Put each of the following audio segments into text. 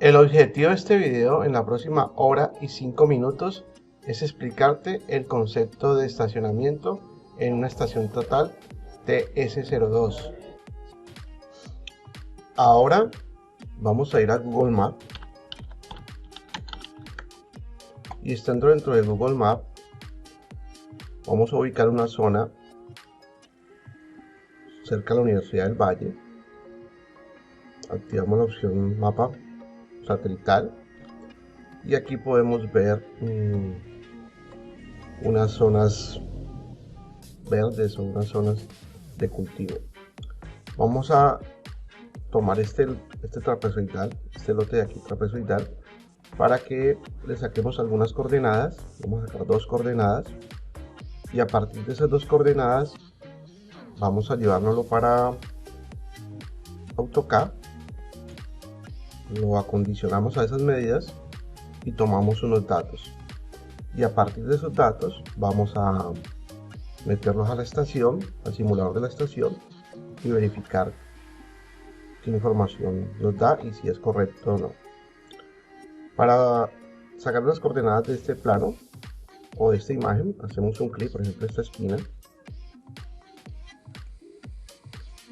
El objetivo de este video en la próxima hora y 5 minutos es explicarte el concepto de estacionamiento en una estación total TS02. Ahora vamos a ir a Google Maps y estando dentro de Google Maps vamos a ubicar una zona cerca de la Universidad del Valle. Activamos la opción mapa satelital y aquí podemos ver unas zonas verdes o unas zonas de cultivo. Vamos a tomar este trapezoidal, este lote de aquí trapezoidal, para que le saquemos algunas coordenadas. Vamos a sacar 2 coordenadas y a partir de esas 2 coordenadas vamos a llevárnoslo para AutoCAD, lo acondicionamos a esas medidas y tomamos unos datos, y a partir de esos datos vamos a meterlos a la estación, al simulador de la estación, y verificar qué información nos da y si es correcto o no. Para sacar las coordenadas de este plano o de esta imagen, hacemos un clic, por ejemplo esta esquina,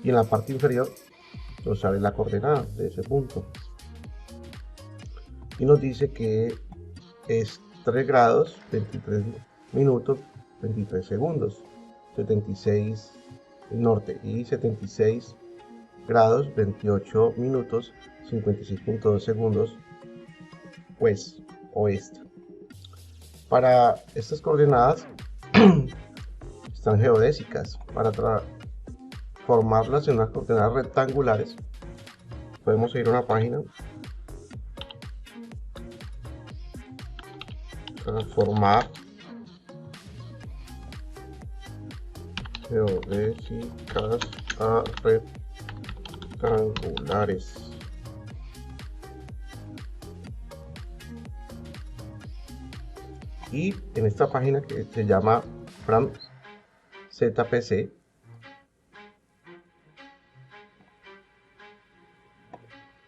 y en la parte inferior nos sale la coordenada de ese punto y nos dice que es 3 grados 23 minutos 23 segundos, 76 norte, y 76 grados 28 minutos 56.2 segundos pues oeste. Para estas coordenadas están geodésicas. Para formarlas en unas coordenadas rectangulares podemos ir a una página, transformar geodésicas a rectangulares. Y en esta página que se llama Fram ZPC,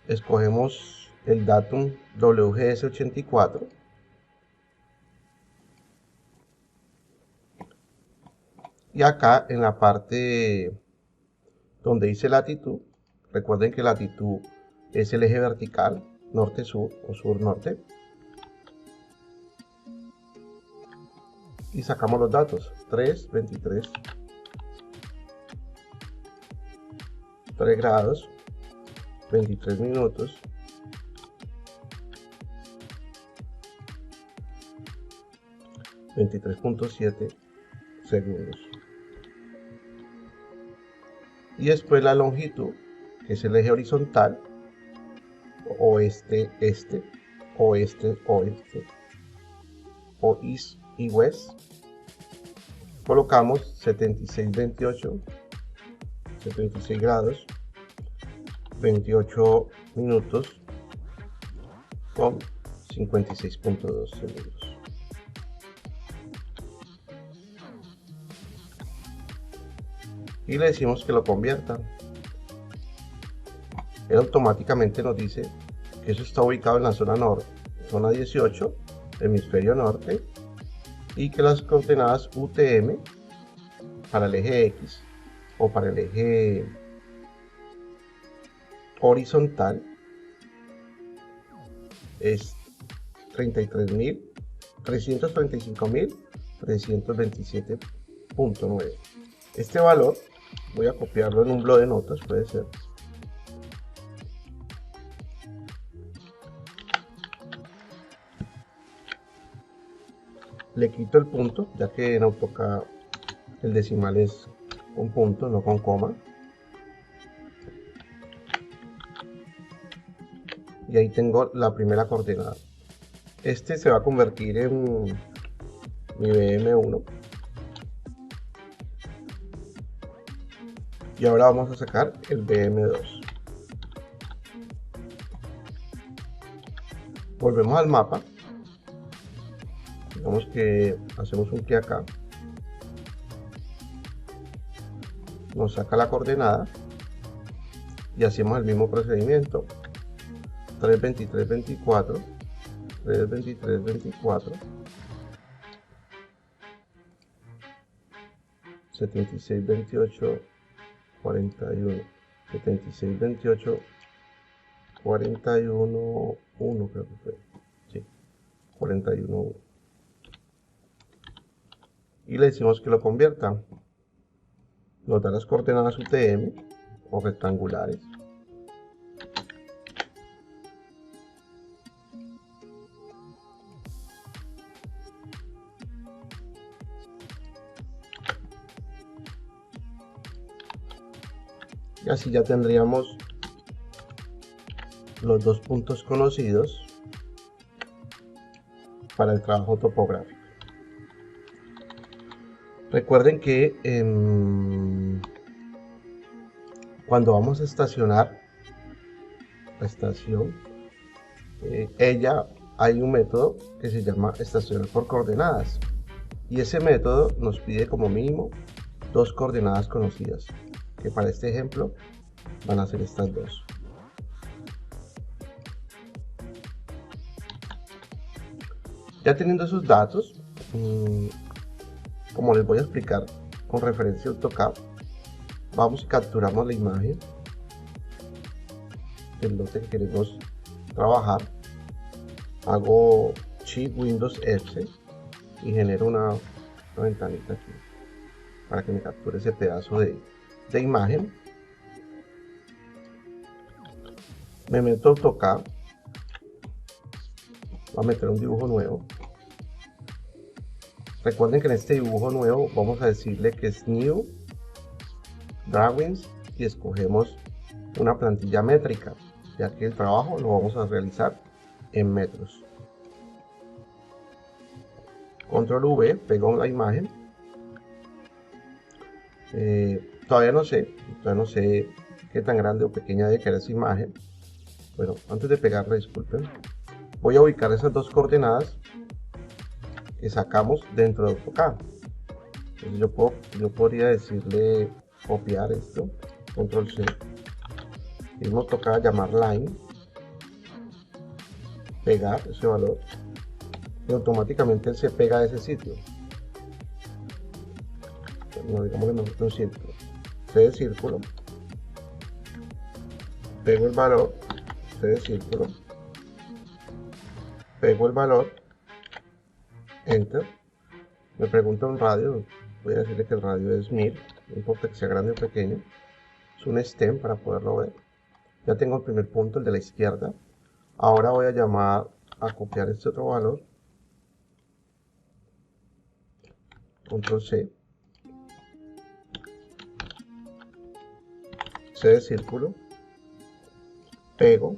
escogemos el datum WGS84 y acá en la parte donde dice latitud, recuerden que latitud es el eje vertical norte-sur o sur-norte, y sacamos los datos 3, 23, 3 grados 23 minutos 23.7 segundos, y después la longitud, que es el eje horizontal, oeste este, oeste oeste, o east y west. Colocamos 76 28, 76 grados 28 minutos con 56.2 segundos. Y le decimos que lo convierta. Él automáticamente nos dice que eso está ubicado en la zona norte, zona 18, hemisferio norte, y que las coordenadas UTM para el eje X o para el eje horizontal es 335.327.9. Este valor voy a copiarlo en un bloc de notas, puede ser. Le quito el punto, ya que en AutoCAD el decimal es con punto, no con coma. Y ahí tengo la primera coordenada. Este se va a convertir en mi BM1. Y ahora vamos a sacar el BM2. Volvemos al mapa. Digamos que hacemos un clic acá. Nos saca la coordenada y hacemos el mismo procedimiento. 323, 24, 323, 24, 76, 28, 41, 76, 28, 41, 1 creo que fue, sí, 41, 1. Y le decimos que lo convierta. Nos da las coordenadas UTM o rectangulares. Y así ya tendríamos los dos puntos conocidos para el trabajo topográfico. Recuerden que cuando vamos a estacionar la estación, hay un método que se llama estacionar por coordenadas, y ese método nos pide como mínimo dos coordenadas conocidas, que para este ejemplo van a ser estas dos. Ya teniendo esos datos, como les voy a explicar con referencia a AutoCAD, vamos y capturamos la imagen del lote que queremos trabajar. Hago Shift Windows F y genero una ventanita aquí para que me capture ese pedazo de imagen. Me meto a AutoCAD, voy a meter un dibujo nuevo. Recuerden que en este dibujo nuevo vamos a decirle que es New Drawings y escogemos una plantilla métrica, ya que el trabajo lo vamos a realizar en metros. Control V, pego la imagen. Todavía no sé qué tan grande o pequeña debe quedar esa imagen. Bueno, antes de pegarla, disculpen, voy a ubicar esas dos coordenadas que sacamos dentro de AutoCAD. Entonces yo podría decirle copiar esto, control C, mismo toca llamar line, pegar ese valor y automáticamente él se pega a ese sitio. No, digamos que me gusta un círculo, C de círculo, pego el valor, C de círculo, pego el valor, enter. Me pregunta un radio, voy a decirle que el radio es 1000, no importa que sea grande o pequeño, es un stem para poderlo ver. Ya tengo el primer punto, el de la izquierda. Ahora voy a llamar a copiar este otro valor, control C, C de círculo, pego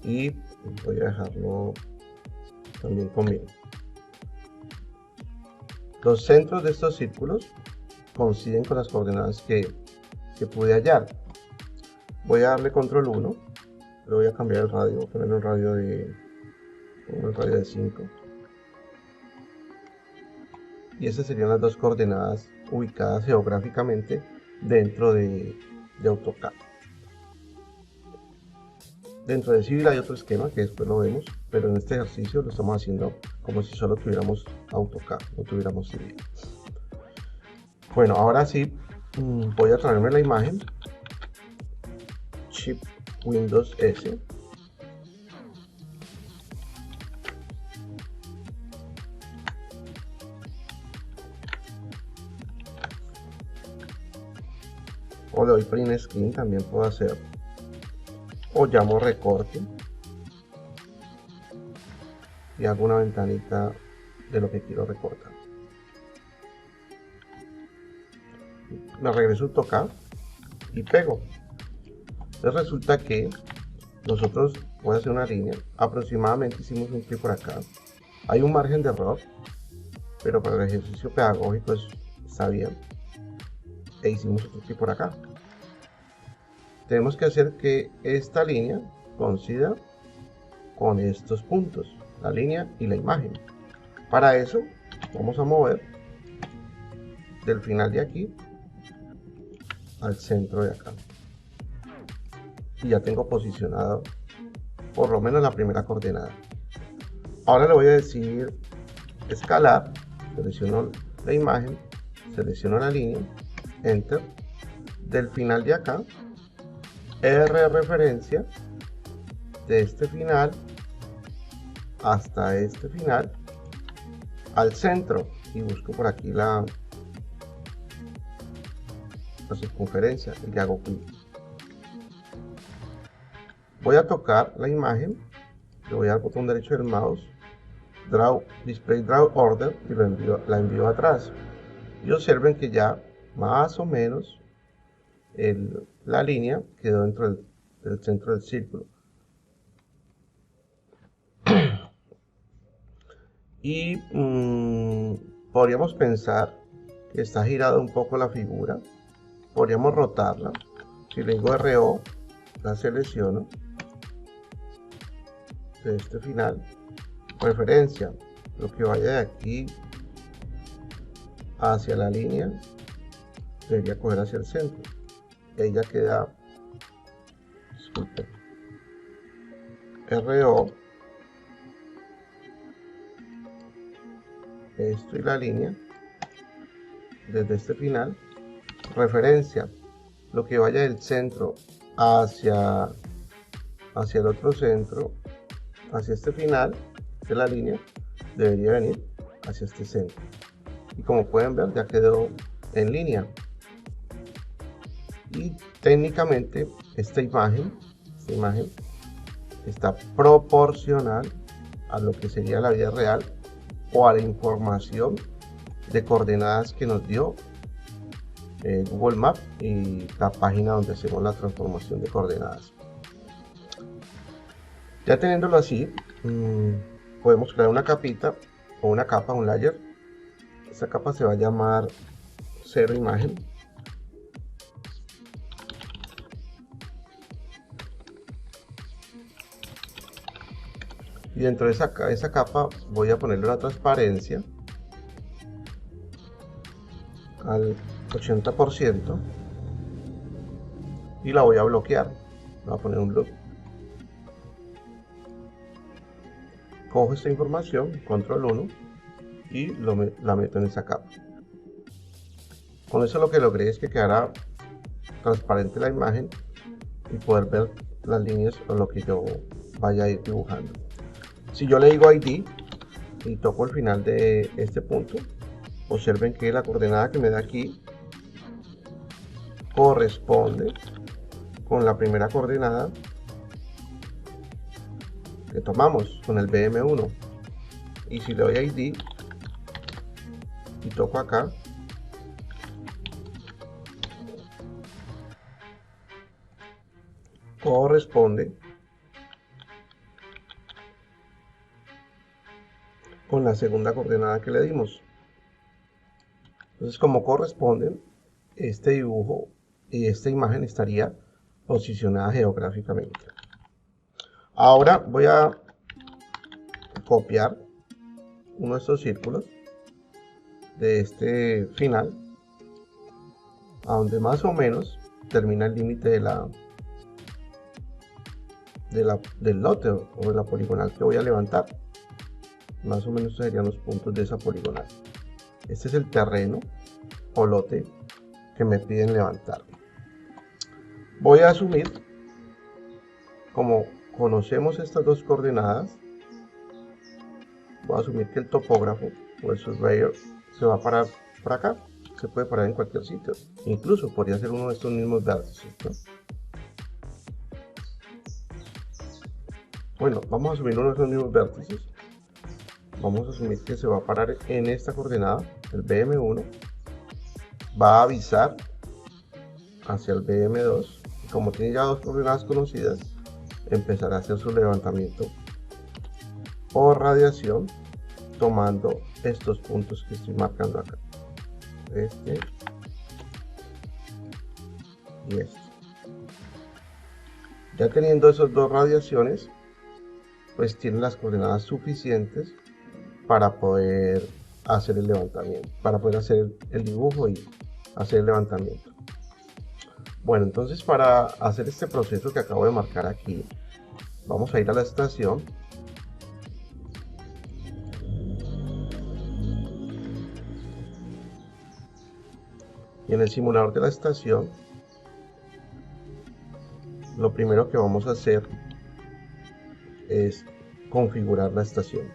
y voy a dejarlo también conmigo. Los centros de estos círculos coinciden con las coordenadas que pude hallar. Voy a darle control 1, le voy a cambiar el radio, voy a poner un radio de 5. Y esas serían las dos coordenadas ubicadas geográficamente dentro de AutoCAD. Dentro de Civil hay otro esquema que después lo vemos, pero en este ejercicio lo estamos haciendo como si solo tuviéramos AutoCAD, no tuviéramos Civil. Bueno, ahora sí, voy a traerme la imagen, Shift Windows S, o le doy print screen, también puedo hacer, o llamo recorte y hago una ventanita de lo que quiero recortar. Me regreso a AutoCAD y pego. Entonces resulta que nosotros, voy a hacer una línea, aproximadamente hicimos un clic por acá, hay un margen de error, pero para el ejercicio pedagógico está bien, e hicimos otro clic por acá. Tenemos que hacer que esta línea coincida con estos puntos, la línea y la imagen. Para eso vamos a mover del final de aquí al centro de acá. y ya tengo posicionado por lo menos la primera coordenada. Ahora le voy a decir escalar, selecciono la imagen, selecciono la línea, enter, del final de acá, R referencia, de este final hasta este final, al centro, y busco por aquí la circunferencia y le hago clic. Voy a tocar la imagen, le voy al botón derecho del mouse, Display Draw Order, y la envío atrás. Y observen que ya más o menos la línea quedó dentro del centro del círculo. Y podríamos pensar que está girada un poco la figura. Podríamos rotarla. Si le digo RO, la selecciono de este final. Referencia, lo que vaya de aquí hacia la línea debería coger hacia el centro. Ella queda, disculpen, RO, esto y la línea desde este final. Referencia, lo que vaya del centro hacia el otro centro, hacia este final de la línea, debería venir hacia este centro. Y como pueden ver, ya quedó en línea. Y técnicamente esta imagen está proporcional a lo que sería la vida real o a la información de coordenadas que nos dio Google Maps y la página donde hacemos la transformación de coordenadas. Ya teniéndolo así, podemos crear una capita o una capa, un layer. Esta capa se va a llamar 0 imagen. Y dentro de esa capa voy a ponerle una transparencia al 80% y la voy a bloquear. Voy a poner un loop. Cojo esta información, control 1, y la meto en esa capa. Con eso lo que logré es que quedara transparente la imagen y poder ver las líneas o lo que yo vaya a ir dibujando. Si yo le digo ID y toco el final de este punto, observen que la coordenada que me da aquí corresponde con la primera coordenada que tomamos, con el BM1. Y si le doy ID y toco acá, corresponde con la segunda coordenada que le dimos. Entonces, como corresponden, este dibujo y esta imagen estaría posicionada geográficamente. Ahora voy a copiar uno de estos círculos de este final a donde más o menos termina el límite del lote o de la poligonal que voy a levantar. Más o menos estos serían los puntos de esa poligonal. Este es el terreno o lote que me piden levantar. Voy a asumir, como conocemos estas dos coordenadas, voy a asumir que el topógrafo o el surveyor se va a parar por acá. Se puede parar en cualquier sitio, incluso podría ser uno de estos mismos vértices, ¿no? Bueno, vamos a asumir uno de estos mismos vértices. Vamos a asumir que se va a parar en esta coordenada, el BM1, va a avisar hacia el BM2, y como tiene ya dos coordenadas conocidas, empezará a hacer su levantamiento por radiación, tomando estos puntos que estoy marcando acá, este y este. Ya teniendo esas dos radiaciones, pues tiene las coordenadas suficientes para poder hacer el levantamiento, para poder hacer el dibujo y hacer el levantamiento. Bueno, entonces para hacer este proceso que acabo de marcar aquí, vamos a ir a la estación. Y en el simulador de la estación, lo primero que vamos a hacer es configurar la estación.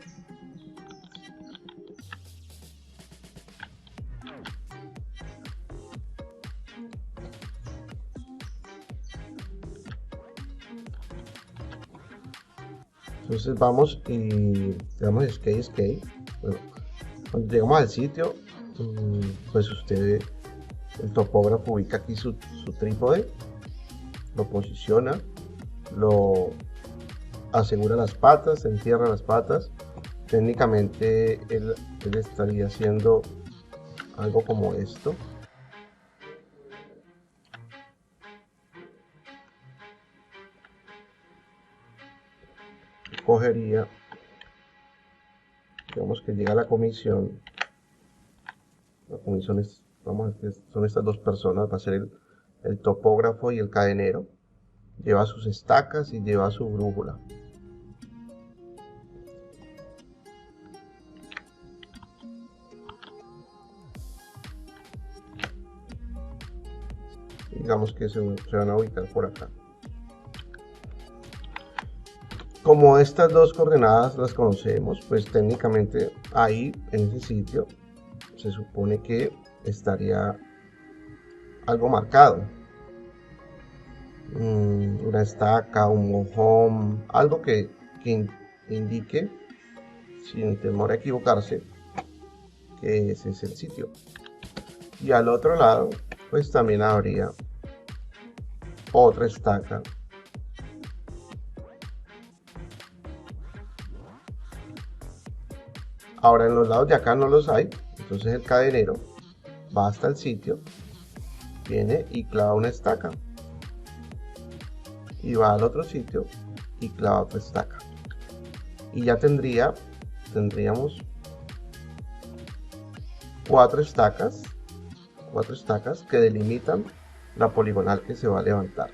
Entonces vamos y le damos escape. Bueno, cuando llegamos al sitio, pues el topógrafo ubica aquí su trípode, lo posiciona, lo asegura las patas, entierra las patas. Técnicamente él estaría haciendo algo como esto. Cogería, digamos que llega la comisión es, vamos a ver que son estas dos personas, va a ser el topógrafo y el cadenero. Lleva sus estacas y lleva su brújula. Digamos que se van a ubicar por acá. Como estas dos coordenadas las conocemos, pues técnicamente ahí en ese sitio se supone que estaría algo marcado, una estaca, un mojón, algo que indique, sin temor a equivocarse, que ese es el sitio. Y al otro lado pues también habría otra estaca Ahora en los lados de acá no los hay, entonces el cadenero va hasta el sitio, viene y clava una estaca, y va al otro sitio y clava otra estaca, y ya tendríamos cuatro estacas que delimitan la poligonal que se va a levantar.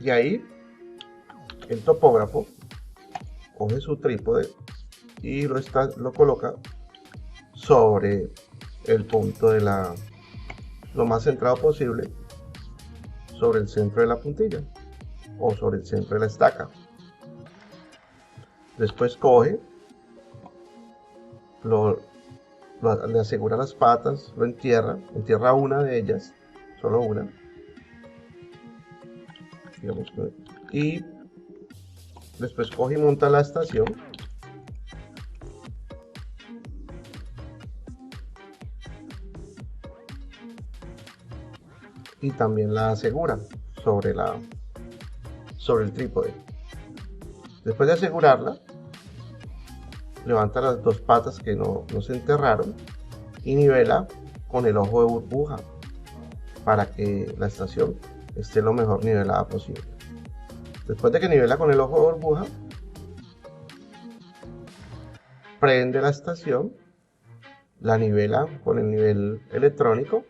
Y ahí el topógrafo coge su trípode y lo coloca sobre el punto de lo más centrado posible, sobre el centro de la puntilla o sobre el centro de la estaca. Después coge, le asegura las patas, lo entierra una de ellas, solo una, digamos, y después coge y monta la estación y también la asegura sobre el trípode. Después de asegurarla, levanta las dos patas que no se enterraron y nivela con el ojo de burbuja para que la estación esté lo mejor nivelada posible. Después de que nivela con el ojo de burbuja, prende la estación, la nivela con el nivel electrónico,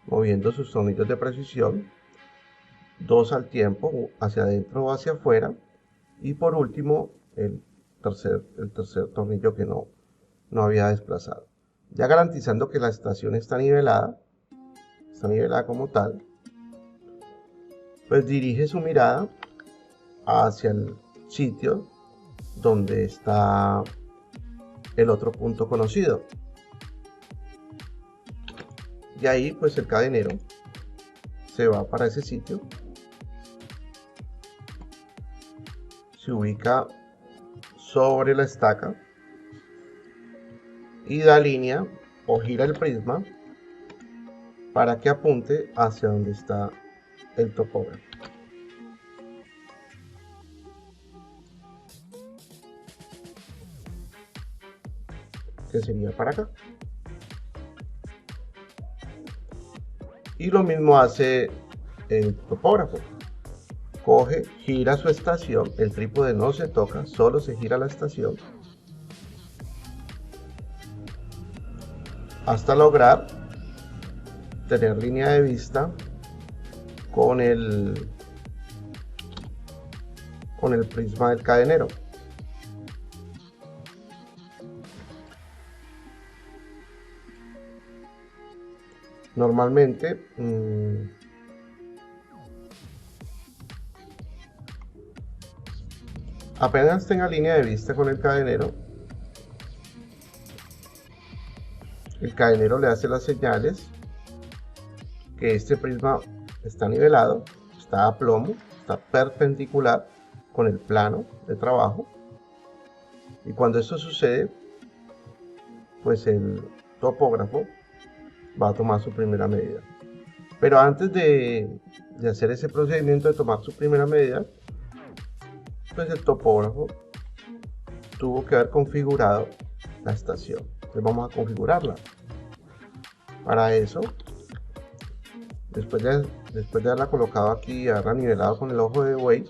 moviendo sus tornillos de precisión, 2 al tiempo, hacia adentro o hacia afuera, y por último el tercer tornillo que no había desplazado. Ya garantizando que la estación está nivelada como tal, pues dirige su mirada hacia el sitio donde está el otro punto conocido, y ahí pues el cadenero se va para ese sitio, se ubica sobre la estaca y da línea o gira el prisma para que apunte hacia donde está el topógrafo. Que sería para acá. Y lo mismo hace el topógrafo. Coge, gira su estación, el trípode no se toca, solo se gira la estación hasta lograr tener línea de vista con el prisma del cadenero. Normalmente apenas tenga línea de vista con el cadenero le hace las señales que este prisma está nivelado, está a plomo, está perpendicular con el plano de trabajo, y cuando esto sucede, pues el topógrafo va a tomar su primera medida. Pero antes de hacer ese procedimiento de tomar su primera medida, pues el topógrafo tuvo que haber configurado la estación. Entonces vamos a configurarla. Para eso, después de haberla colocado aquí y haberla nivelado con el ojo de buey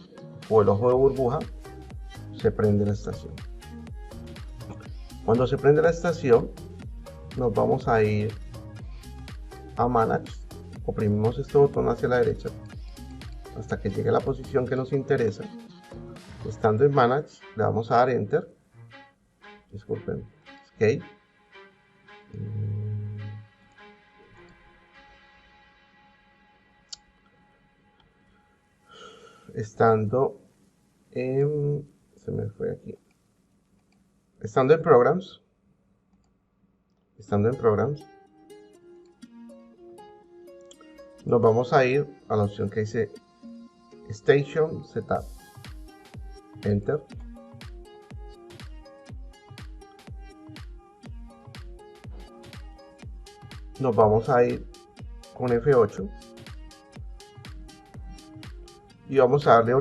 o el ojo de burbuja, se prende la estación. Cuando se prende la estación, nos vamos a ir a Manage, oprimimos este botón hacia la derecha hasta que llegue a la posición que nos interesa. Estando en Manage, le vamos a dar Enter, disculpen, Escape, estando en, se me fue aquí, estando en Programs, nos vamos a ir a la opción que dice Station Setup, Enter. Nos vamos a ir con F8 y vamos a darle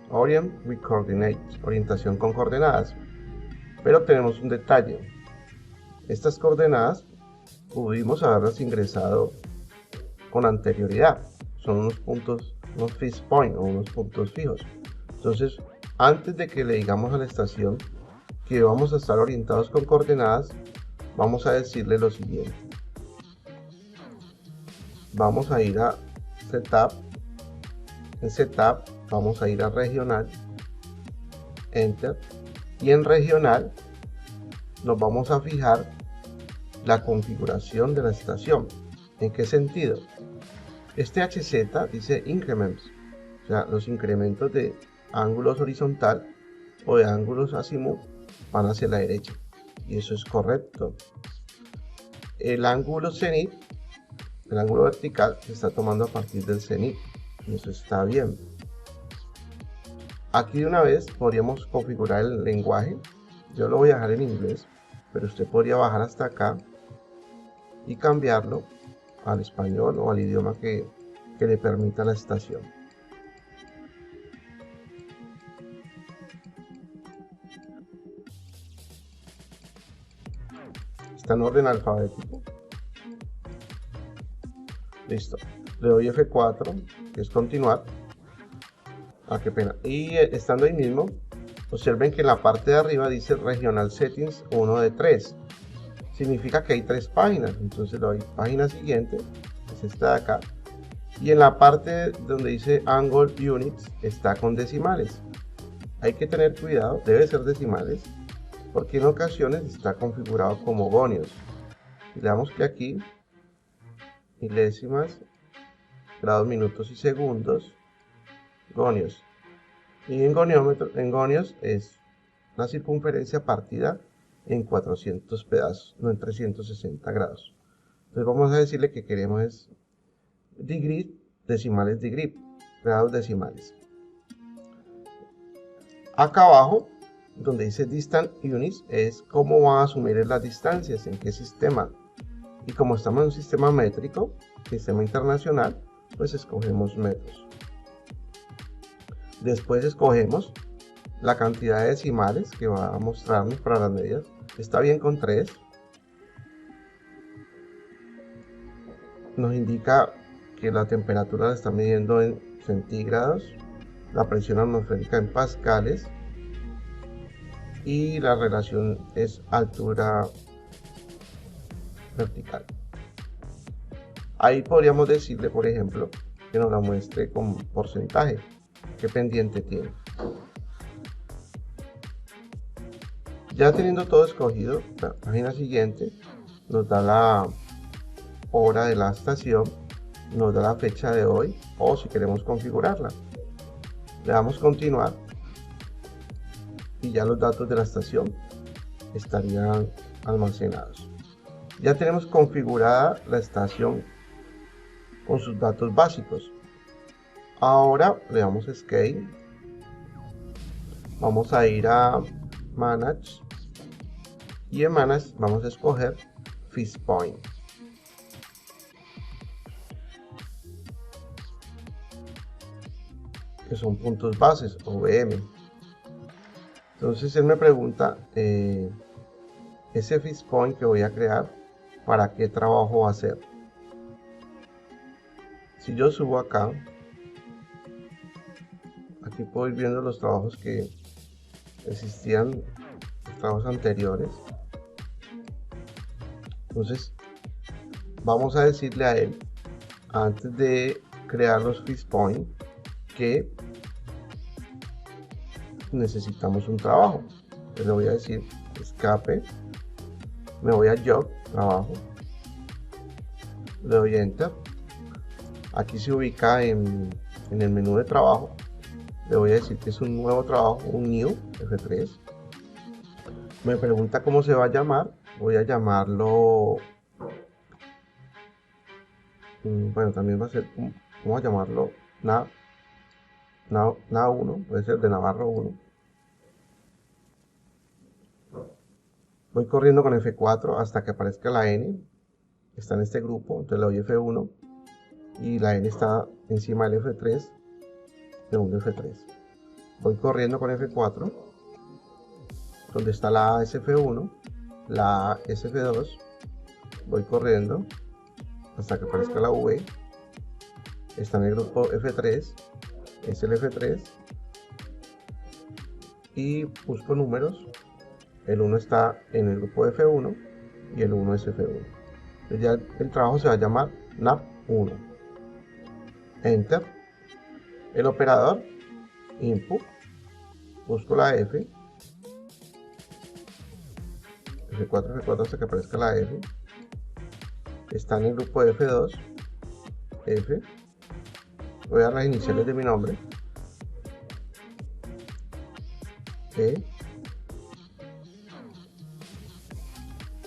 Orient with Coordinates, orientación con coordenadas. Pero tenemos un detalle: estas coordenadas pudimos haberlas ingresado con anterioridad, son unos puntos, unos fixed point o unos puntos fijos. Entonces, antes de que le digamos a la estación que vamos a estar orientados con coordenadas, vamos a decirle lo siguiente: vamos a ir a Setup, en Setup vamos a ir a Regional, Enter, y en Regional nos vamos a fijar la configuración de la estación. ¿En qué sentido? Este HZ dice Increments, o sea, los incrementos de ángulos horizontal o de ángulos azimut van hacia la derecha, y eso es correcto. El ángulo cenit, el ángulo vertical, se está tomando a partir del cenit, y eso está bien. Aquí de una vez podríamos configurar el lenguaje. Yo lo voy a dejar en inglés, pero usted podría bajar hasta acá y cambiarlo al español o al idioma que le permita la estación. Está en orden alfabético. Listo. Le doy F4, que es continuar. Ah, qué pena. Y estando ahí mismo, observen que en la parte de arriba dice Regional Settings 1 de 3. Significa que hay 3 páginas. Entonces le doy página siguiente, es esta de acá. Y en la parte donde dice Angle Units está con decimales. Hay que tener cuidado, debe ser decimales, porque en ocasiones está configurado como gonios. Y le damos clic aquí, milésimas, grados, minutos y segundos, gonios. Y en gonios es la circunferencia partida en 400 pedazos, no en 360 grados. Entonces vamos a decirle que queremos es degree, decimales degree, grados decimales. Acá abajo, donde dice Distant Units, es cómo va a asumir las distancias, en qué sistema. Y como estamos en un sistema métrico, sistema internacional, pues escogemos metros. Después escogemos la cantidad de decimales que va a mostrarnos para las medidas. Está bien con 3. Nos indica que la temperatura la está midiendo en centígrados, la presión atmosférica en pascales y la relación es altura vertical. Ahí podríamos decirle, por ejemplo, que nos la muestre con porcentaje, qué pendiente tiene. Ya teniendo todo escogido, la página siguiente nos da la hora de la estación, nos da la fecha de hoy, o si queremos configurarla, le damos continuar y ya los datos de la estación estarían almacenados. Ya tenemos configurada la estación con sus datos básicos. Ahora le damos Escape, vamos a ir a Manage y en Manage vamos a escoger Fixed Point. Que son puntos bases o VM. Entonces él me pregunta, ese Fixed Point que voy a crear, ¿para qué trabajo va a ser? Si yo subo acá, aquí puedo ir viendo los trabajos que existían, los trabajos anteriores. Entonces vamos a decirle a él, antes de crear los Fixed Point, que necesitamos un trabajo. Le voy a decir escape, me voy a Job, trabajo, le doy Enter. Aquí se ubica en el menú de trabajo. Le voy a decir que es un nuevo trabajo, un new, F3. Me pregunta cómo se va a llamar. Voy a llamarlo, bueno, también va a ser, vamos a llamarlo Na 1, puede ser de Navarro 1. Voy corriendo con F4 hasta que aparezca la N. Está en este grupo, entonces le doy F1 y la N está encima del F3, segundo F3. Voy corriendo con F4, donde está la A es F1, la A es F2. Voy corriendo hasta que aparezca la V. Está en el grupo F3, es el F3. Y busco números. El 1 está en el grupo F1 y el 1 es F1. Entonces ya el trabajo se va a llamar NAP1. Enter. El operador Input. Busco la F. F4, F4 hasta que aparezca la F. Está en el grupo F2. F. Voy a las iniciales de mi nombre. E.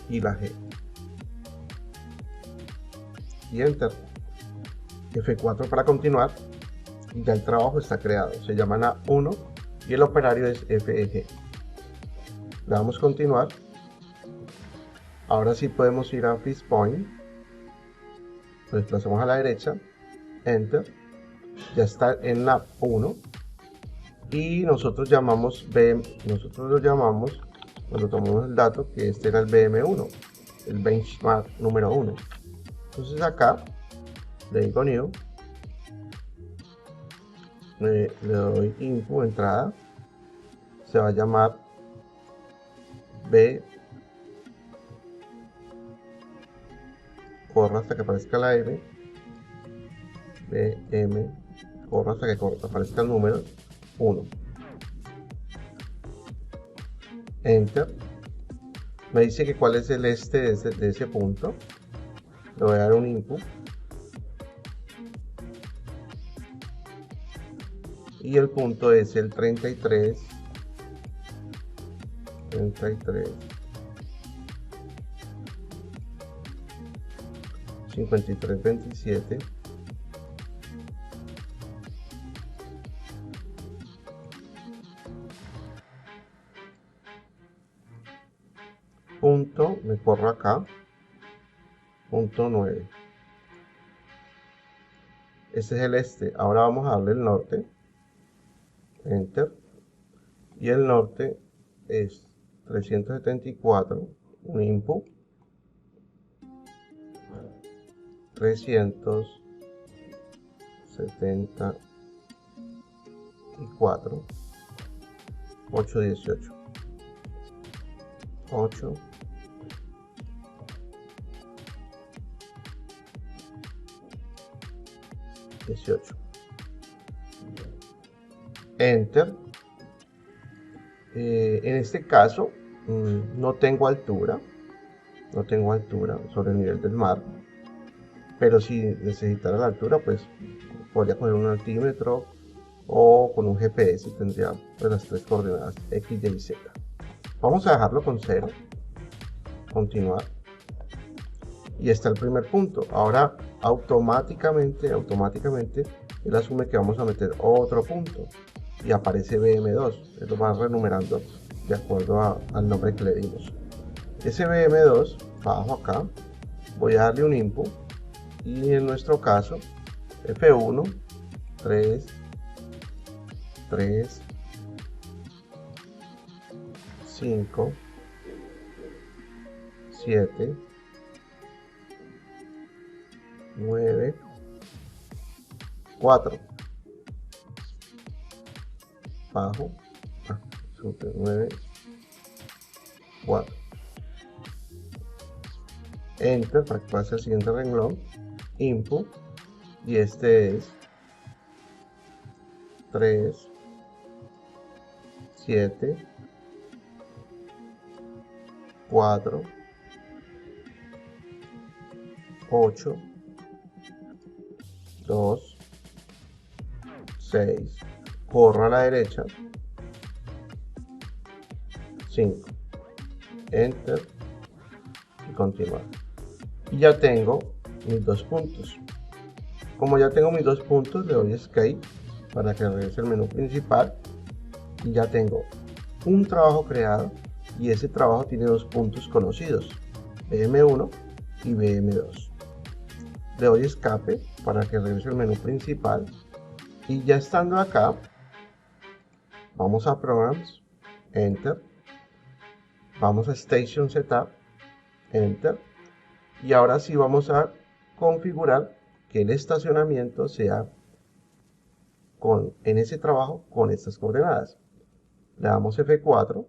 Y la G. Y Enter. F4 para continuar. Y ya el trabajo está creado. Se llama NAP1 y el operario es FEG. Le damos continuar. Ahora sí podemos ir a Fixed Point. Lo desplazamos a la derecha. Enter. Ya está en NAP1. Y nosotros llamamos BM. Nosotros lo llamamos cuando tomamos el dato que este era el BM1. El benchmark número 1. Entonces acá le digo New. Le doy Input, entrada. Se va a llamar B. Corro hasta que aparezca la M. BM. Corro hasta que aparezca el número 1. Enter. Me dice que cuál es el este de ese punto. Le voy a dar un input. Y el punto es el 33. 53, 27. Punto, me corro acá. Punto 9. Este es el este. Ahora vamos a darle el norte. Enter. Y el norte es 374. Un input. 374. 818. 8, 18. Enter. En este caso no tengo altura sobre el nivel del mar, pero si necesitara la altura, pues podría poner un altímetro o con un GPS tendría pues, las tres coordenadas X, Y y Z. Vamos a dejarlo con 0, continuar, y está el primer punto. Ahora automáticamente él asume que vamos a meter otro punto y aparece BM2, él lo va renumerando de acuerdo al nombre que le dimos. Ese BM2, bajo acá, voy a darle un input y en nuestro caso F1, 3, 3, 5, 7, 9, 4, bajo, 9, 4. Enter para que pase al siguiente renglón, input, y este es 3, 7, 4, 8, 2, 6, corro a la derecha, 5, enter y continuar. Y ya tengo mis dos puntos. Como ya tengo mis dos puntos, le doy escape para que regrese el menú principal y ya tengo un trabajo creado, y ese trabajo tiene dos puntos conocidos, BM1 y BM2. Le doy escape para que regrese el menú principal y ya estando acá, vamos a Programs, Enter, vamos a Station Setup, Enter, y ahora sí vamos a configurar que el estacionamiento sea en ese trabajo con estas coordenadas. Le damos F4,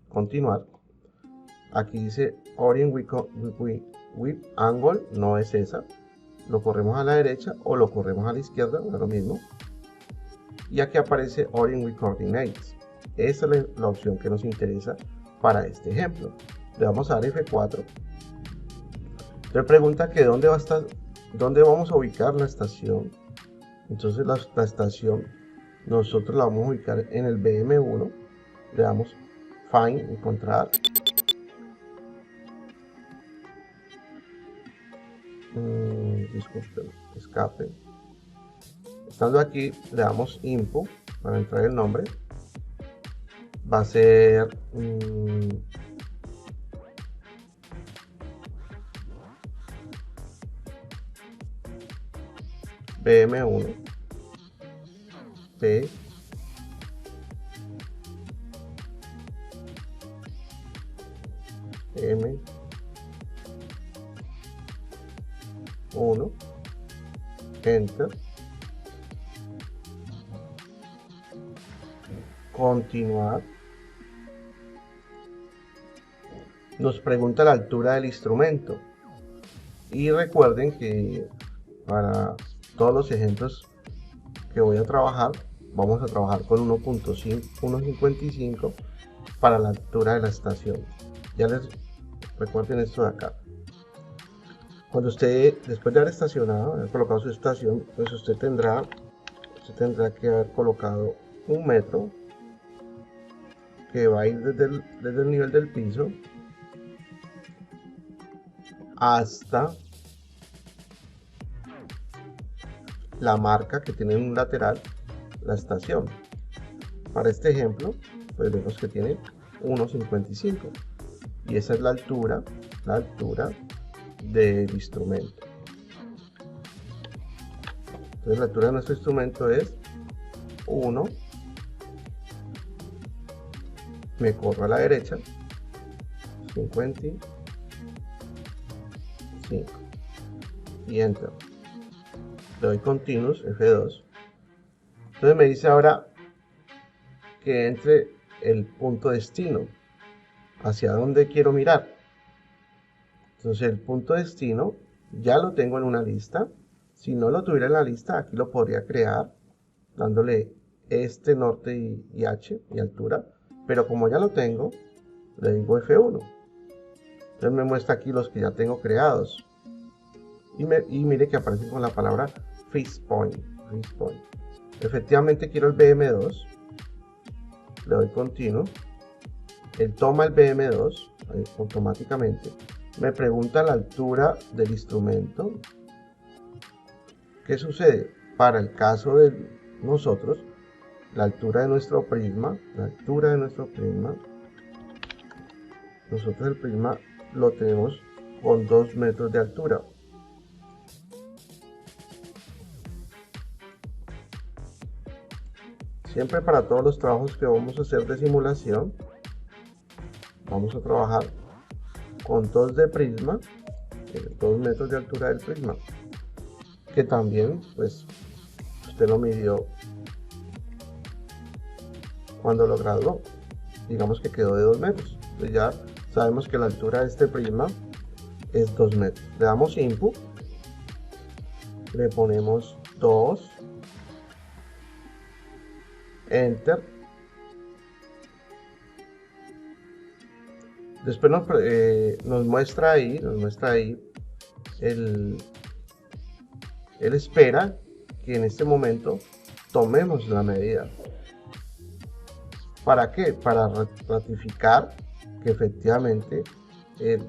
continuar. Aquí dice Orient with Angle, no es esa. Lo corremos a la derecha o lo corremos a la izquierda, es lo mismo. Y aquí aparece Orient with Coordinates. Esa es la opción que nos interesa para este ejemplo. Le vamos a dar F4. Entonces pregunta que dónde vamos a ubicar la estación. Entonces la estación nosotros la vamos a ubicar en el BM1. Le damos Find, encontrar. Disculpen, escape. Estando aquí, le damos Input para entrar el nombre. Va a ser BM1 P M 1, Enter, continuar. Nos pregunta la altura del instrumento y recuerden que para todos los ejemplos que voy a trabajar, vamos a trabajar con 1.55 para la altura de la estación. Ya les recuerden esto de acá. Cuando usted, después de haber estacionado, haber colocado su estación, pues usted tendrá que haber colocado un metro que va a ir desde el nivel del piso hasta la marca que tiene en un lateral la estación. Para este ejemplo, pues vemos que tiene 1.55 y esa es la altura del instrumento. Entonces la altura de nuestro instrumento es 1, me corro a la derecha, 55 y Enter. Le doy Continuous, F2. Entonces me dice ahora que entre el punto destino. hacia dónde quiero mirar. Entonces el punto destino ya lo tengo en una lista. Si no lo tuviera en la lista, aquí lo podría crear dándole este norte y H y altura. Pero como ya lo tengo, le digo F1. Entonces me muestra aquí los que ya tengo creados. Y mire que aparece con la palabra Freeze Point. Efectivamente quiero el BM2. Le doy continuo. Él toma el BM2 automáticamente. Me pregunta la altura del instrumento. ¿Qué sucede? Para el caso de nosotros, la altura de nuestro prisma, nosotros el prisma lo tenemos con 2 metros de altura. Siempre para todos los trabajos que vamos a hacer de simulación, vamos a trabajar con 2 de prisma, 2 metros de altura del prisma, que también pues usted lo midió cuando lo graduó. Digamos que quedó de 2 metros. Entonces ya sabemos que la altura de este prisma es 2 metros. Le damos input, le ponemos 2, enter. Después nos muestra ahí, él espera que en este momento tomemos la medida. ¿Para qué? Para ratificar que efectivamente el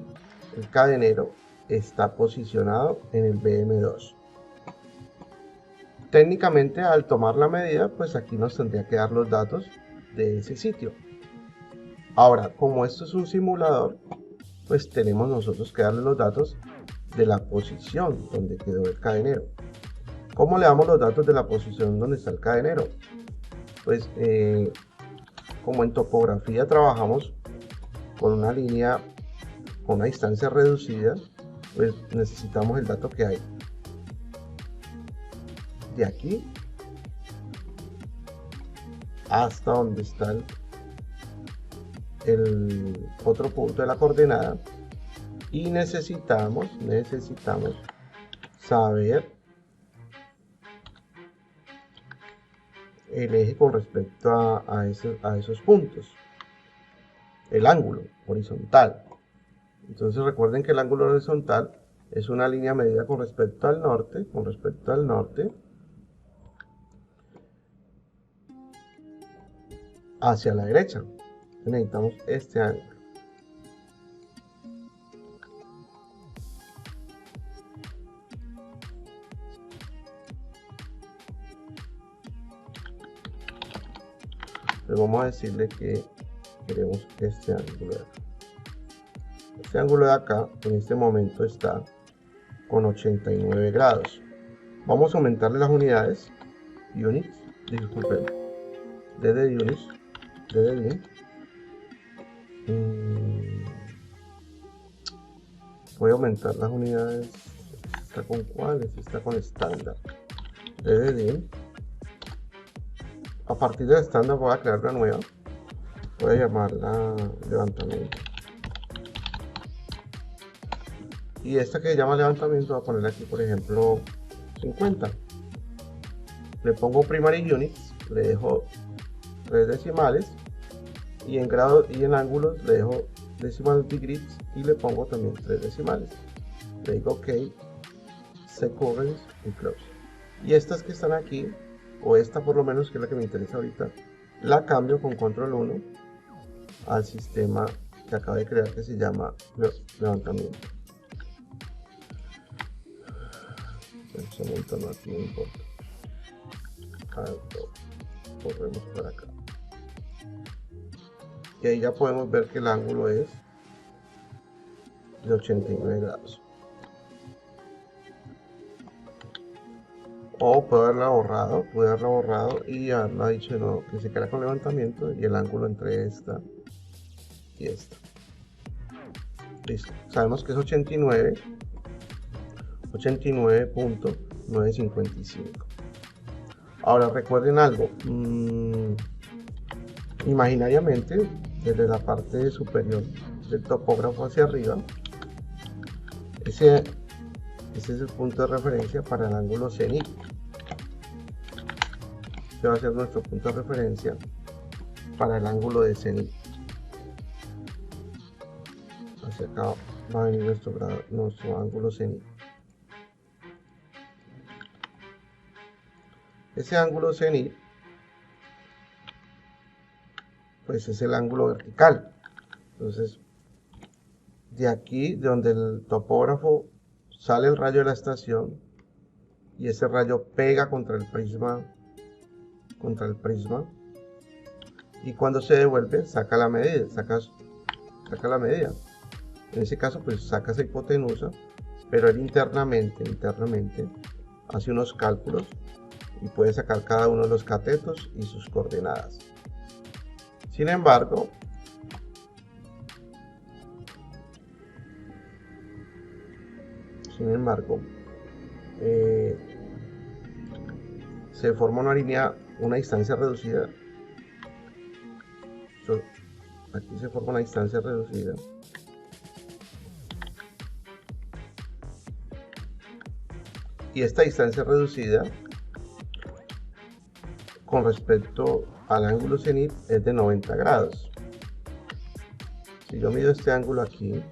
cadenero está posicionado en el BM2. Técnicamente, al tomar la medida, pues aquí nos tendría que dar los datos de ese sitio. Ahora, como esto es un simulador, pues tenemos nosotros que darle los datos de la posición donde quedó el cadenero. ¿Cómo le damos los datos de la posición donde está el cadenero? Pues como en topografía trabajamos con una línea con una distancia reducida, pues necesitamos el dato que hay de aquí hasta donde está el otro punto de la coordenada, y necesitamos saber el eje con respecto a esos puntos, el ángulo horizontal. Entonces recuerden que el ángulo horizontal es una línea medida con respecto al norte, hacia la derecha. Necesitamos este ángulo. Entonces vamos a decirle que queremos este ángulo de acá. Este ángulo de acá en este momento está con 89 grados. Vamos a aumentarle las unidades. Units, disculpen, de units, voy a aumentar las unidades. ¿Está con cuáles? Está con estándar. A partir del estándar voy a crear una nueva. Voy a llamarla levantamiento. Y esta que se llama levantamiento voy a poner aquí, por ejemplo, 50. Le pongo primary units, le dejo 3 decimales, y en grado y en ángulos le dejo decimal degrees y le pongo también 3 decimales. Le digo OK, sequence y close. Y estas que están aquí, o esta por lo menos que es la que me interesa ahorita, la cambio con control 1 al sistema que acabo de crear, que se llama levantamiento. Vamos a montarlo aquí, no importa. Corremos por acá. Y ahí ya podemos ver que el ángulo es de 89 grados. O puedo haberla borrado, y haberla dicho no, que se queda con levantamiento y el ángulo entre esta y esta. Listo. Sabemos que es 89.955. Ahora recuerden algo. Imaginariamente desde la parte superior del topógrafo hacia arriba, ese es el punto de referencia para el ángulo cenit. Este va a ser nuestro punto de referencia para el ángulo de cenit. Hacia acá va a venir nuestro ángulo cenit. Ese ángulo cenit pues es el ángulo vertical. Entonces, de aquí, de donde el topógrafo sale el rayo de la estación y ese rayo pega contra el prisma, y cuando se devuelve saca la medida, saca la medida. En ese caso pues saca esa hipotenusa, pero él internamente hace unos cálculos y puede sacar cada uno de los catetos y sus coordenadas. Sin embargo, se forma una distancia reducida. Aquí se forma una distancia reducida. Y esta distancia reducida con respecto al ángulo cenit es de 90 grados. Si yo mido este ángulo aquí,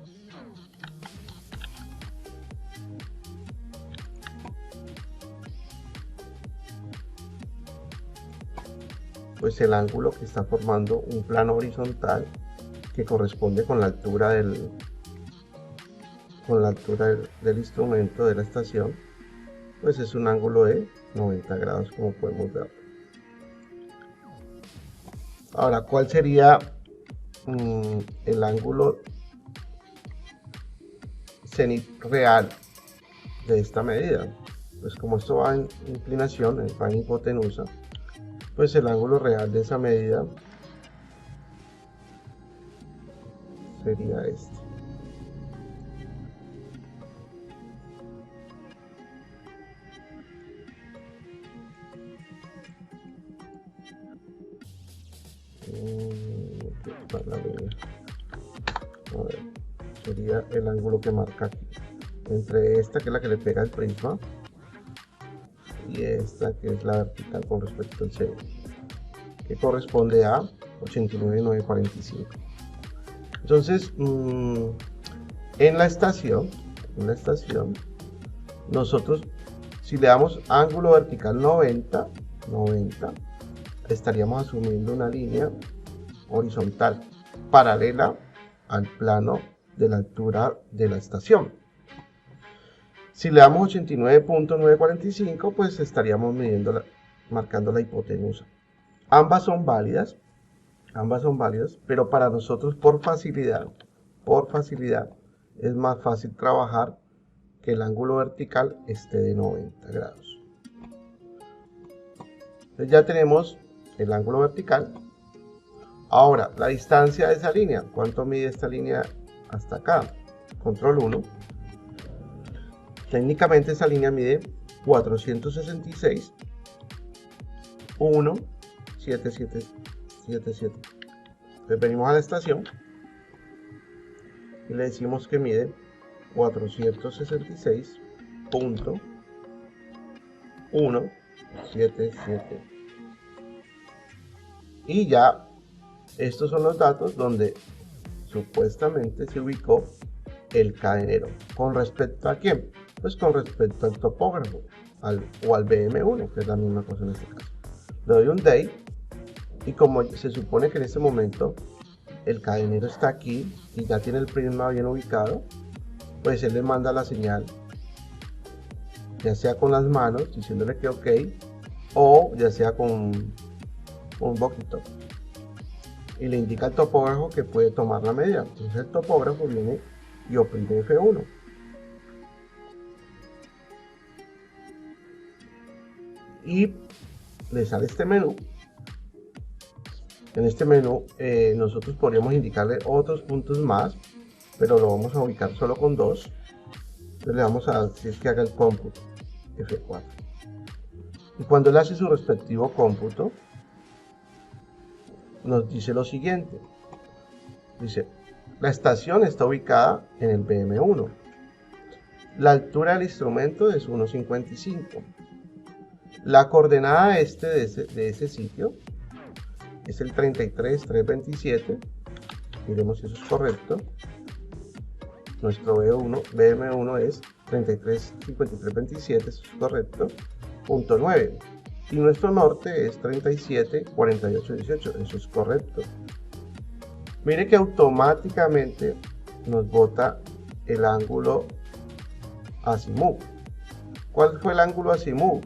pues el ángulo que está formando un plano horizontal que corresponde con la altura del instrumento de la estación, pues es un ángulo de 90 grados, como podemos ver. Ahora, ¿cuál sería el ángulo cenit real de esta medida? Pues como esto va en inclinación, va en hipotenusa, pues el ángulo real de esa medida sería este. A ver, sería el ángulo que marca aquí, entre esta que es la que le pega el prisma y esta que es la vertical con respecto al cenit, que corresponde a 89,945. Entonces, en la estación, nosotros, si le damos ángulo vertical 90, estaríamos asumiendo una línea horizontal paralela al plano de la altura de la estación. Si le damos 89,945, pues estaríamos marcando la hipotenusa. Ambas son válidas, pero para nosotros por facilidad, es más fácil trabajar que el ángulo vertical esté de 90 grados. Entonces ya tenemos el ángulo vertical. Ahora, la distancia de esa línea, ¿cuánto mide esta línea hasta acá? Control 1. Técnicamente esa línea mide 466,17777. Entonces venimos a la estación y le decimos que mide 466,177. Y ya estos son los datos donde supuestamente se ubicó el cadenero. ¿Con respecto a quién? Pues con respecto al topógrafo o al BM1, que es la misma cosa en este caso. Le doy un day y como se supone que en este momento el cadenero está aquí y ya tiene el prisma bien ubicado, pues él le manda la señal, ya sea con las manos diciéndole que ok, o ya sea con un boquito, y le indica al topógrafo que puede tomar la medida. Entonces el topógrafo viene y oprime F1. Y le sale este menú. En este menú nosotros podríamos indicarle otros puntos más, pero lo vamos a ubicar solo con 2. Entonces le vamos a decir que haga el cómputo, F4. Y cuando él hace su respectivo cómputo, nos dice lo siguiente: Dice, la estación está ubicada en el BM1. La altura del instrumento es 1,55. La coordenada este de ese sitio es el 33,327. Miremos si eso es correcto. Nuestro BM1 es 33,5327, eso es correcto. Punto 9. Y nuestro norte es 37,4818, eso es correcto. Mire que automáticamente nos bota el ángulo azimut. ¿Cuál fue el ángulo azimut?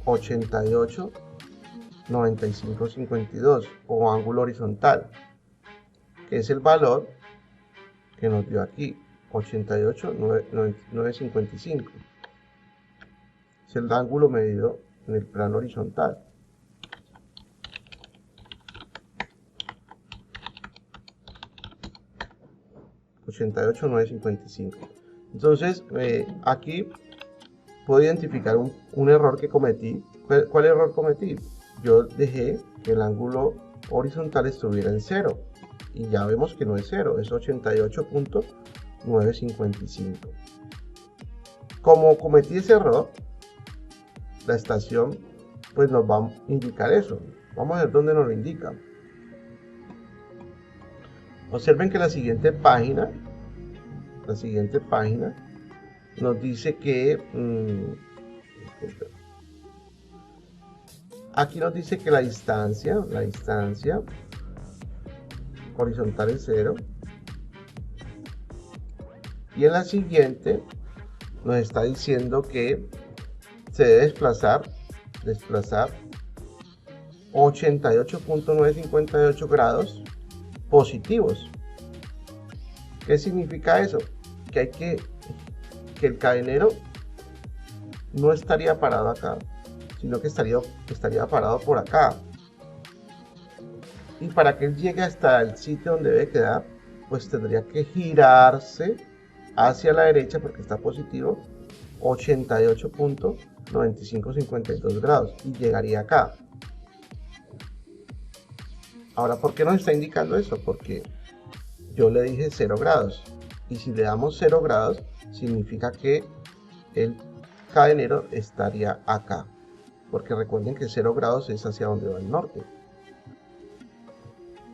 88,9552 o ángulo horizontal, que es el valor que nos dio aquí, 88,955. Es el ángulo medido en el plano horizontal. Entonces, aquí puedo identificar un error que cometí. ¿Cuál error cometí? Yo dejé que el ángulo horizontal estuviera en 0. Y ya vemos que no es 0, es 88,955. Como cometí ese error, la estación pues nos va a indicar eso. Vamos a ver dónde nos lo indica. Observen que la siguiente página nos dice que aquí nos dice que la distancia horizontal es 0, y en la siguiente nos está diciendo que se debe desplazar 88,958 grados positivos. ¿Qué significa eso? Que hay que el cadenero no estaría parado acá, sino que estaría parado por acá. Y para que él llegue hasta el sitio donde debe quedar, pues tendría que girarse hacia la derecha, porque está positivo, 88,9552 grados, y llegaría acá. Ahora, ¿por qué nos está indicando eso? Porque yo le dije 0 grados, y si le damos 0 grados, significa que el cadenero estaría acá, porque recuerden que 0 grados es hacia donde va el norte.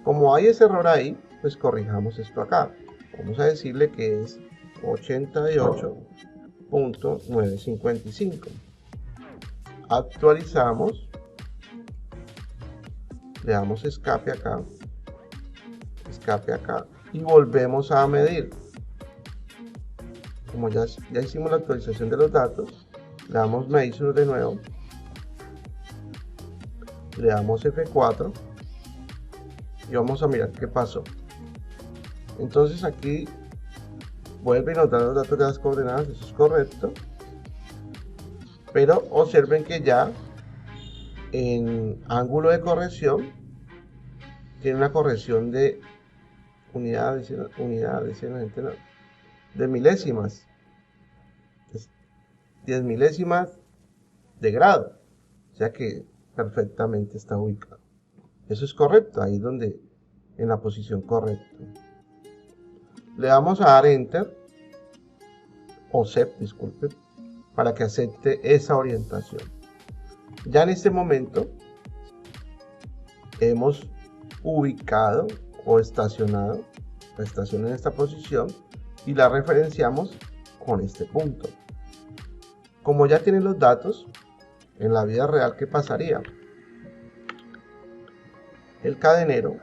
Como hay ese error ahí, pues corrijamos esto acá. Vamos a decirle que es 88,955. Actualizamos, le damos escape acá y volvemos a medir. Como ya hicimos la actualización de los datos, le damos measure de nuevo, le damos F4 y vamos a mirar qué pasó. Entonces aquí vuelve y nos da los datos de las coordenadas, eso es correcto, pero observen que ya en ángulo de corrección tiene una corrección de de milésimas, 10 milésimas de grado, o sea que perfectamente está ubicado. Eso es correcto, ahí donde, en la posición correcta. Le vamos a dar Enter, o Set, disculpen, para que acepte esa orientación. Ya en este momento hemos ubicado o estacionado la estación en esta posición y la referenciamos con este punto. Como ya tienen los datos, en la vida real, ¿qué pasaría? El cadenero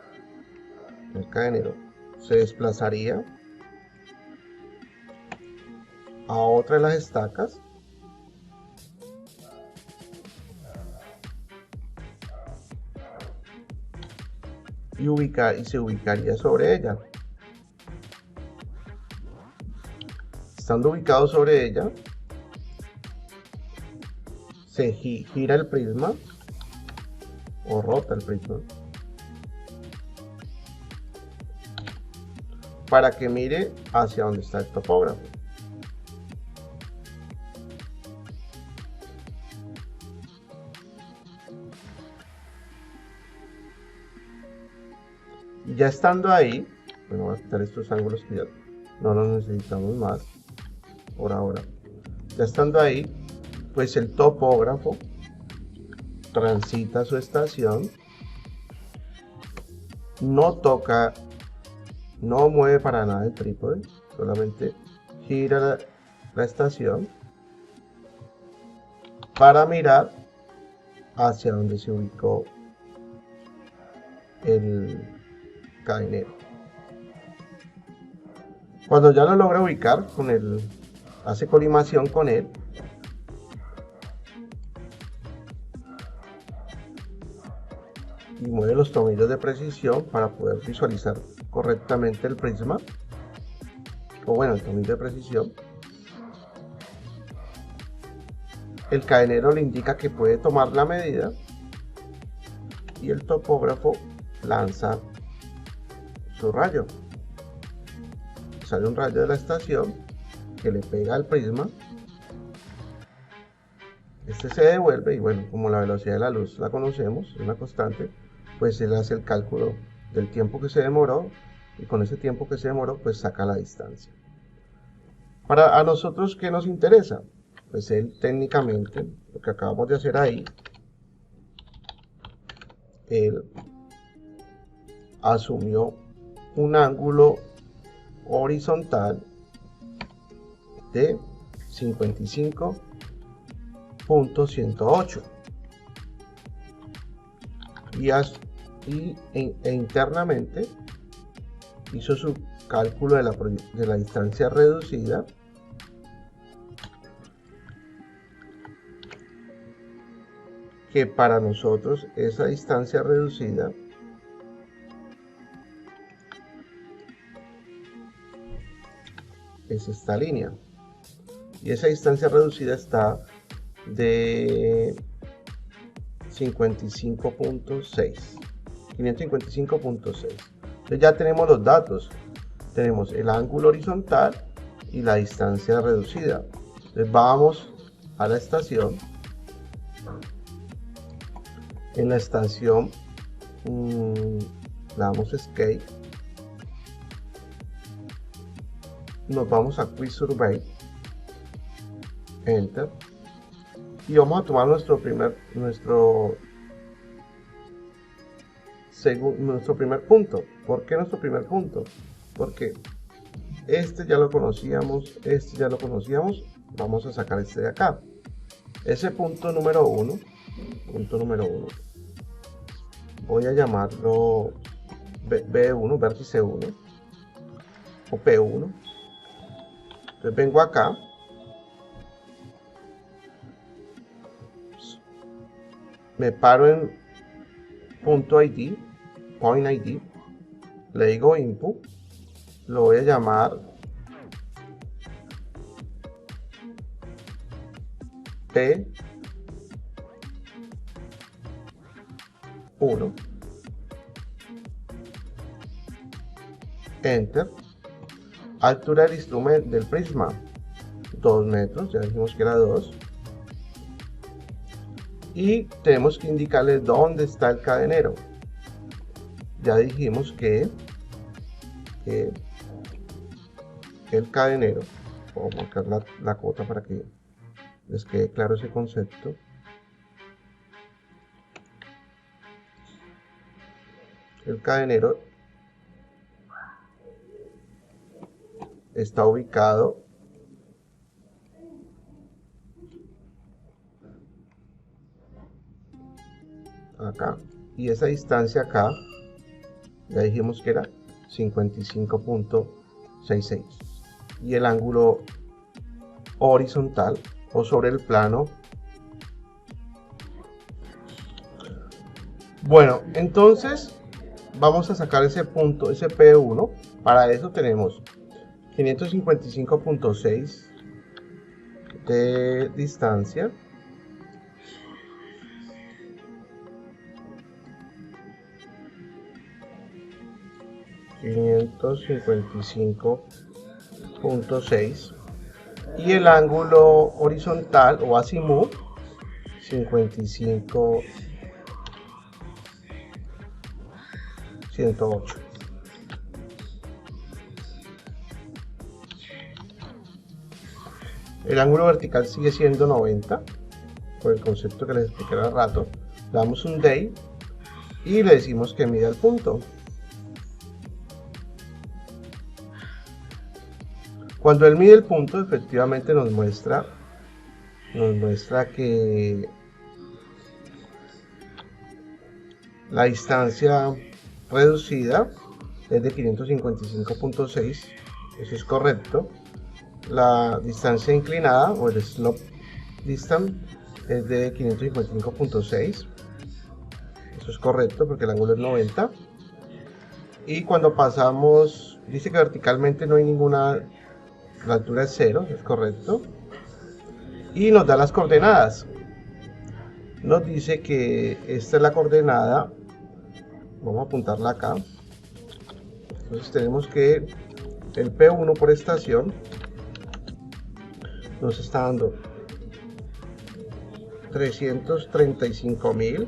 se desplazaría a otra de las estacas y se ubicaría sobre ella. Estando ubicado sobre ella, se gira el prisma o rota el prisma para que mire hacia donde está el topógrafo. Y ya estando ahí, bueno, voy a quitar estos ángulos que ya no los necesitamos más por ahora. Ya estando ahí, pues el topógrafo transita su estación, no toca, no mueve para nada el trípode, solamente gira la estación para mirar hacia donde se ubicó el cadenero. Cuando ya lo logra ubicar, hace colimación con él, y mueve los tornillos de precisión para poder visualizar correctamente el prisma, o bueno, el tornillo de precisión. El cadenero le indica que puede tomar la medida y el topógrafo lanza su rayo. Sale un rayo de la estación que le pega al prisma. Este se devuelve y bueno, como la velocidad de la luz la conocemos, es una constante, pues él hace el cálculo del tiempo que se demoró y con ese tiempo que se demoró pues saca la distancia. Para a nosotros, ¿qué nos interesa? Pues él técnicamente, lo que acabamos de hacer ahí, él asumió un ángulo horizontal de 55.108 e internamente hizo su cálculo de la distancia reducida, que para nosotros esa distancia reducida es esta línea, y esa distancia reducida está de 555.6. Entonces ya tenemos los datos, tenemos el ángulo horizontal y la distancia reducida. Entonces vamos a la estación. En la estación le damos escape, nos vamos a Quick Survey, enter, y vamos a tomar nuestro primer punto. ¿Por qué nuestro primer punto? Porque este ya lo conocíamos, vamos a sacar este de acá. Ese punto número 1, voy a llamarlo B1, vértice 1, o P1. Entonces vengo acá, me paro en punto ID, point ID, le digo input, lo voy a llamar P1, enter. Altura del instrumento del prisma 2 metros, ya dijimos que era 2, y tenemos que indicarle dónde está el cadenero. Ya dijimos que el cadenero, voy a marcar la cuota para que les quede claro ese concepto. El cadenero está ubicado acá, y esa distancia acá ya dijimos que era 55.66, y el ángulo horizontal o sobre el plano. Bueno, entonces vamos a sacar ese punto, ese P1. Para eso tenemos 555.6 de distancia, .6 y el ángulo horizontal o azimut 55.108. El ángulo vertical sigue siendo 90, por el concepto que les expliqué hace rato. Le damos un day y le decimos que mida el punto. Cuando él mide el punto, efectivamente nos muestra que la distancia reducida es de 555.6, eso es correcto. La distancia inclinada o el slope distance es de 555.6, eso es correcto porque el ángulo es 90. Y cuando pasamos, dice que verticalmente no hay ninguna, la altura es 0, es correcto. Y nos da las coordenadas. Nos dice que esta es la coordenada, vamos a apuntarla acá. Entonces tenemos que el P1 por estación nos está dando 335.783.621,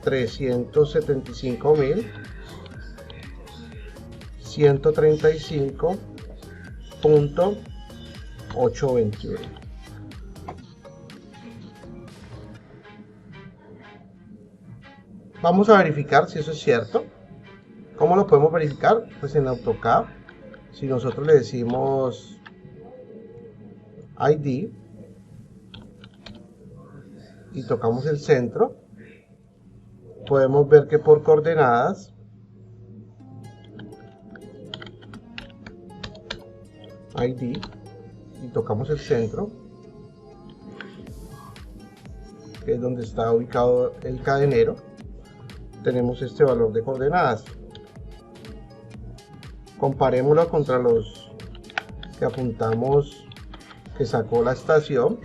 375.135.821. Vamos a verificar si eso es cierto. ¿Cómo lo podemos verificar? Pues en AutoCAD, si nosotros le decimos ID y tocamos el centro, podemos ver que por coordenadas ID y tocamos el centro, que es donde está ubicado el cadenero, tenemos este valor de coordenadas. Comparémoslo contra los que apuntamos que sacó la estación,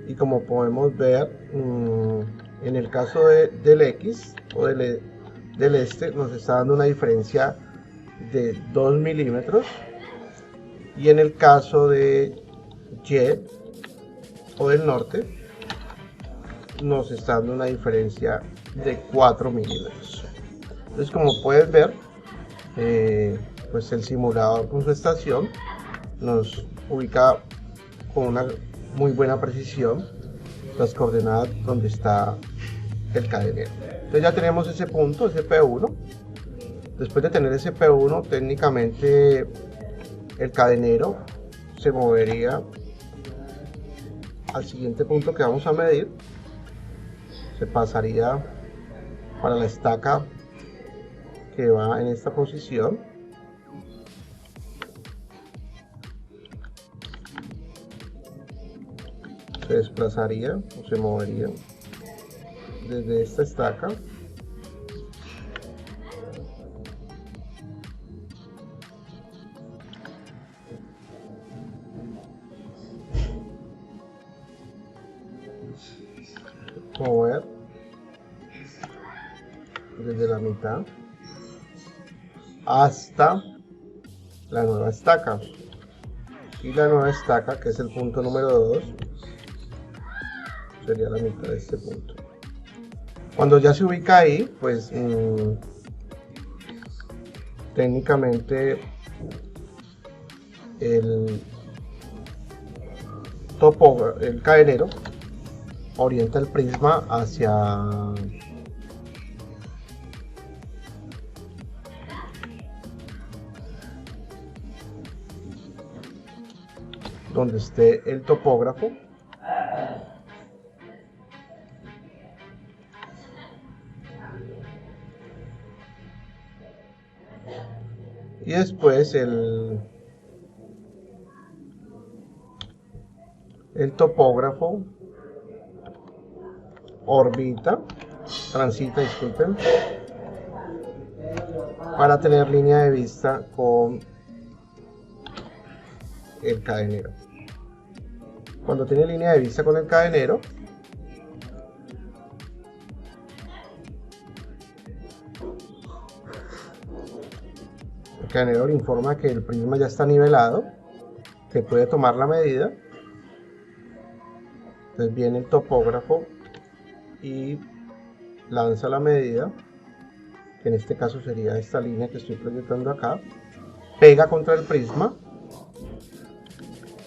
y como podemos ver, en el caso del X o del este nos está dando una diferencia de 2 milímetros, y en el caso de Y o del norte nos está dando una diferencia de 4 milímetros. Entonces, como puedes ver, pues el simulador con su estación nos ubica con una muy buena precisión las coordenadas donde está el cadenero. Entonces ya tenemos ese punto, ese P1. Después de tener ese P1, técnicamente el cadenero se movería al siguiente punto que vamos a medir. Se pasaría para la estaca que va en esta posición. Se desplazaría o se movería desde esta estaca mover desde la mitad hasta la nueva estaca, y la nueva estaca, que es el punto número 2, sería la mitad de este punto. Cuando ya se ubica ahí, pues técnicamente el cadenero orienta el prisma hacia donde esté el topógrafo, y después el topógrafo transita, disculpen, para tener línea de vista con el cadenero. Cuando tiene línea de vista con el cadenero, el cadenero le informa que el prisma ya está nivelado, que puede tomar la medida. Entonces viene el topógrafo y lanza la medida, que en este caso sería esta línea que estoy proyectando acá, pega contra el prisma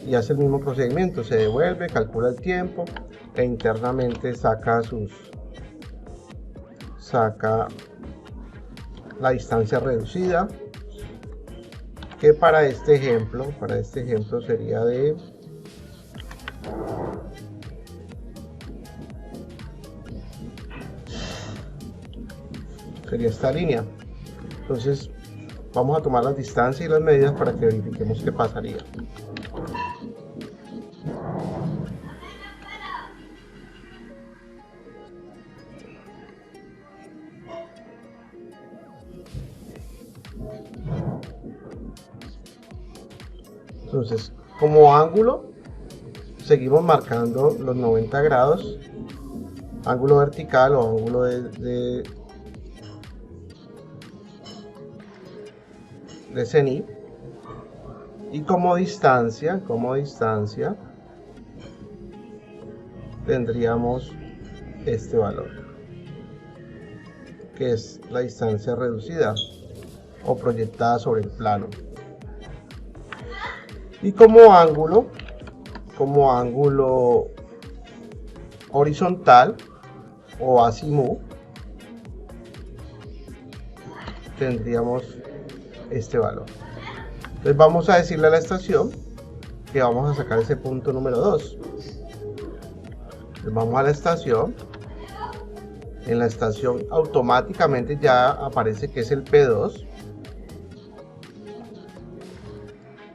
y hace el mismo procedimiento, se devuelve, calcula el tiempo e internamente saca la distancia reducida, que para este ejemplo sería de esta línea. Entonces vamos a tomar las distancias y las medidas para que verifiquemos qué pasaría. Entonces, como ángulo, seguimos marcando los 90 grados, ángulo vertical o ángulo de cenit, y como distancia tendríamos este valor, que es la distancia reducida o proyectada sobre el plano. Y como ángulo horizontal o azimut, tendríamos este valor. Entonces vamos a decirle a la estación que vamos a sacar ese punto número 2. Entonces vamos a la estación. En la estación automáticamente ya aparece que es el P2.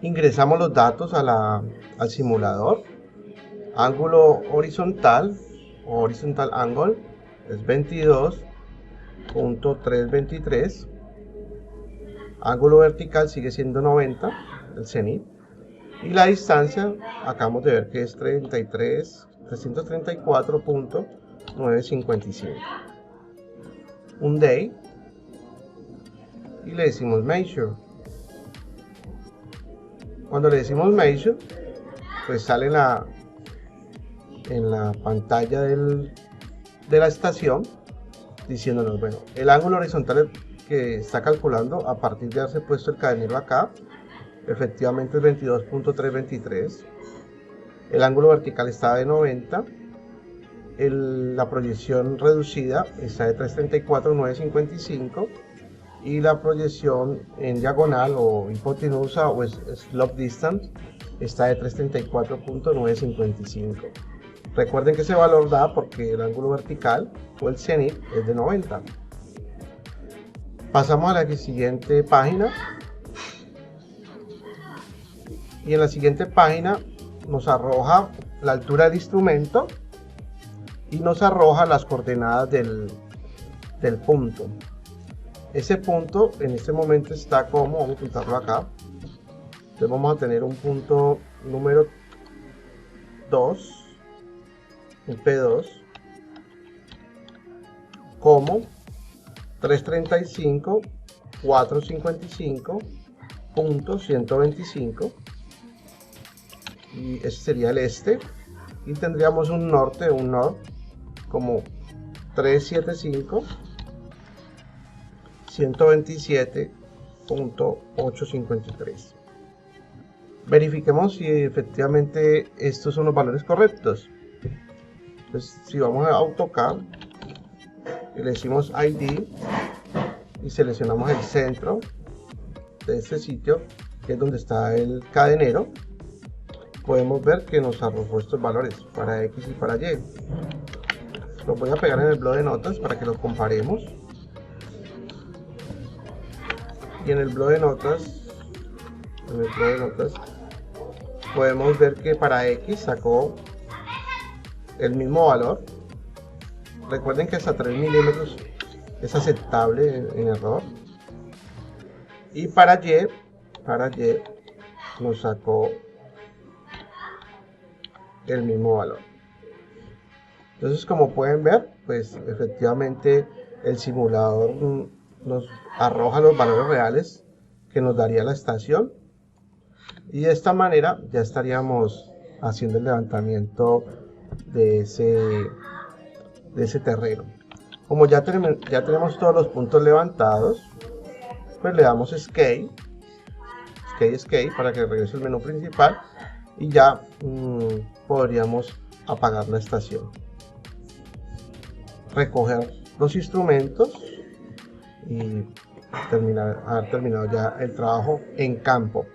Ingresamos los datos al simulador. Ángulo horizontal o horizontal angle es 22.323. Ángulo vertical sigue siendo 90, el cenit. Y la distancia acabamos de ver que es 334.955. Un day. Y le decimos measure. Cuando le decimos measure, pues sale en la pantalla de la estación diciéndonos, bueno, el ángulo horizontal que está calculando a partir de haberse puesto el cadenero acá, efectivamente es 22.323. El ángulo vertical está de 90. La proyección reducida está de 334.955. Y la proyección en diagonal o hipotenusa o slope distance está de 334.955. Recuerden que ese valor da porque el ángulo vertical o el cenit es de 90. Pasamos a la siguiente página. Y en la siguiente página nos arroja la altura del instrumento y nos arroja las coordenadas del punto. Ese punto en este momento está como, vamos a pintarlo acá. Entonces vamos a tener un punto número 2, un P2, como 335.455.125, y ese sería el este, y tendríamos un norte, como 375.127.853. Verifiquemos si efectivamente estos son los valores correctos. Entonces, si vamos a AutoCAD y le decimos ID y seleccionamos el centro de este sitio, que es donde está el cadenero, podemos ver que nos arrojó estos valores para X y para Y. Los voy a pegar en el blog de notas para que los comparemos. Y en el blog de notas podemos ver que para X sacó el mismo valor. Recuerden que hasta 3 milímetros es aceptable en error. Y para Y nos sacó el mismo valor. Entonces, como pueden ver, pues efectivamente el simulador nos arroja los valores reales que nos daría la estación, y de esta manera ya estaríamos haciendo el levantamiento de ese terreno. Como ya tenemos todos los puntos levantados, pues le damos Escape para que regrese al menú principal y ya podríamos apagar la estación. Recoger los instrumentos y haber terminado ya el trabajo en campo.